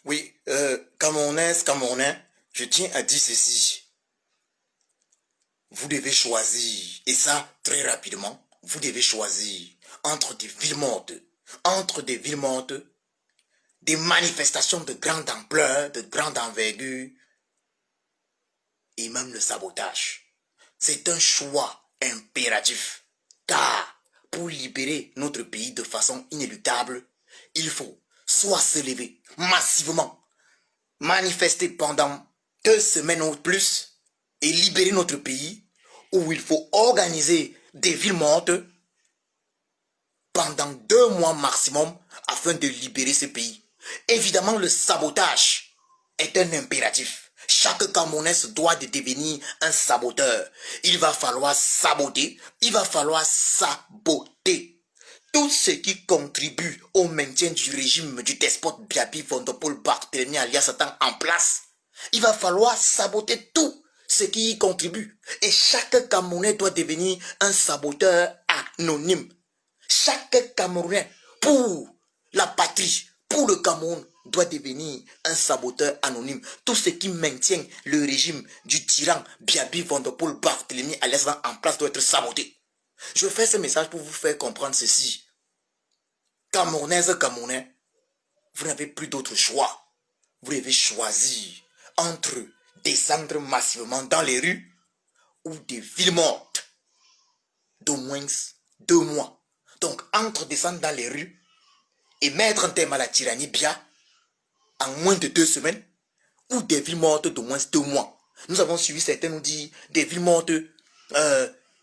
Oui, Camerounaise, Camerounais, je tiens à dire ceci. Vous devez choisir, et ça très rapidement, vous devez choisir entre des villes mortes, entre des villes mortes, des manifestations de grande ampleur, de grande envergure, et même le sabotage. C'est un choix impératif, car pour libérer notre pays de façon inéluctable, il faut soit se lever massivement, manifester pendant 2 semaines ou plus et libérer notre pays, où il faut organiser des villes mortes pendant 2 mois maximum afin de libérer ce pays. Évidemment, le sabotage est un impératif. Chaque Camerounais doit devenir un saboteur. Il va falloir saboter, il va falloir saboter tout ce qui contribue au maintien du régime du despote Biabi Vondopol Barthélemy alias Satan en place. Il va falloir saboter tout ce qui y contribue. Et chaque Camerounais doit devenir un saboteur anonyme. Chaque Camerounais, pour la patrie, pour le Cameroun, doit devenir un saboteur anonyme. Tout ce qui maintient le régime du tyran Biabi Vondopol Barthélemy alias Satan en place doit être saboté. Je fais ce message pour vous faire comprendre ceci. Camerounaises, Camerounais, vous n'avez plus d'autre choix. Vous devez choisir entre descendre massivement dans les rues ou des villes mortes d'au moins 2 mois. Donc, entre descendre dans les rues et mettre un terme à la tyrannie Bia en moins de 2 semaines ou des villes mortes d'au moins 2 mois. Nous avons suivi certains nous dire des villes mortes,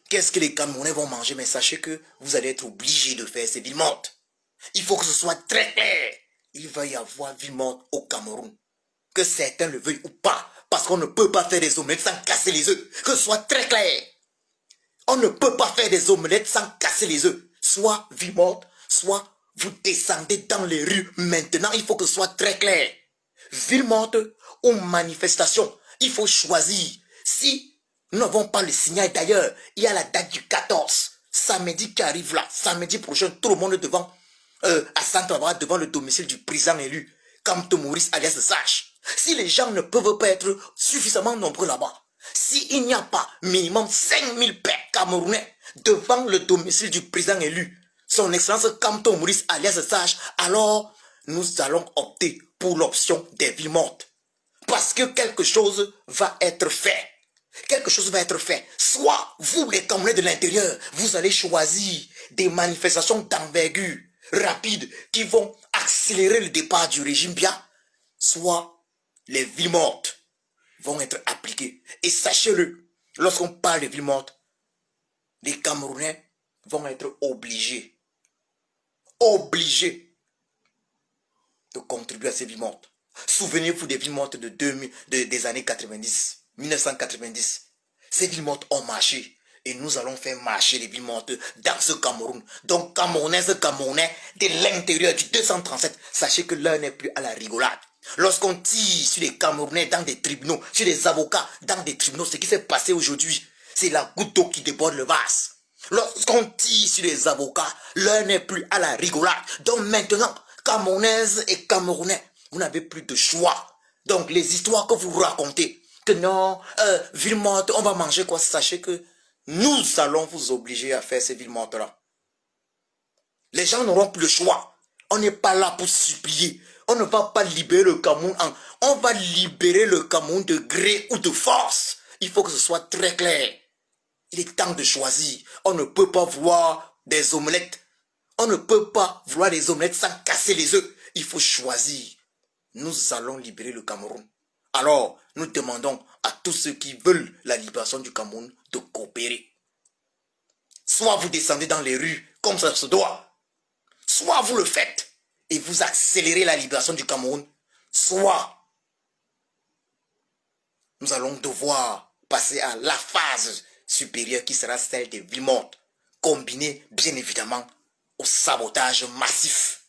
qu'est-ce que les Camerounais vont manger, mais sachez que vous allez être obligés de faire ces villes mortes. Il faut que ce soit très clair. Il va y avoir ville morte au Cameroun. Que certains le veuillent ou pas. Parce qu'on ne peut pas faire des omelettes sans casser les œufs. Que ce soit très clair. On ne peut pas faire des omelettes sans casser les œufs. Soit ville morte, soit vous descendez dans les rues. Maintenant, il faut que ce soit très clair. Ville morte ou manifestation. Il faut choisir. Si nous n'avons pas le signal d'ailleurs, il y a la date du 14. Samedi qui arrive là. Samedi prochain, tout le monde devant à Santa-Barbara devant le domicile du président élu, Kamto Maurice alias Sage. Si les gens ne peuvent pas être suffisamment nombreux là-bas, s'il n'y a pas minimum 5000 pères camerounais devant le domicile du président élu, son excellence Kamto Maurice alias Sage, alors nous allons opter pour l'option des villes mortes. Parce que quelque chose va être fait. Quelque chose va être fait. Soit vous, les Camerounais de l'intérieur, vous allez choisir des manifestations d'envergure rapides qui vont accélérer le départ du régime Bia, soit les villes mortes vont être appliquées. Et sachez-le, lorsqu'on parle de villes mortes, les Camerounais vont être obligés de contribuer à ces villes mortes. Souvenez-vous des villes mortes des années 90, 1990. Ces villes mortes ont marché. Et nous allons faire marcher les villes mortes dans ce Cameroun. Donc, Camerounaises, Camerounais, de l'intérieur du 237, sachez que l'heure n'est plus à la rigolade. Lorsqu'on tire sur les Camerounais dans des tribunaux, sur les avocats dans des tribunaux, ce qui s'est passé aujourd'hui, c'est la goutte d'eau qui déborde le vase. Lorsqu'on tire sur les avocats, l'heure n'est plus à la rigolade. Donc maintenant, Camerounaises et Camerounais, vous n'avez plus de choix. Donc les histoires que vous racontez, que non, ville morte, on va manger quoi, sachez que nous allons vous obliger à faire ces villes mortes-là. Les gens n'auront plus le choix. On n'est pas là pour supplier. On ne va pas libérer le Cameroun. On va libérer le Cameroun de gré ou de force. Il faut que ce soit très clair. Il est temps de choisir. On ne peut pas vouloir des omelettes. On ne peut pas vouloir des omelettes sans casser les œufs. Il faut choisir. Nous allons libérer le Cameroun. Alors, nous demandons à tous ceux qui veulent la libération du Cameroun de coopérer. Soit vous descendez dans les rues comme ça se doit, soit vous le faites et vous accélérez la libération du Cameroun, soit nous allons devoir passer à la phase supérieure qui sera celle des villes mortes, combinée bien évidemment au sabotage massif.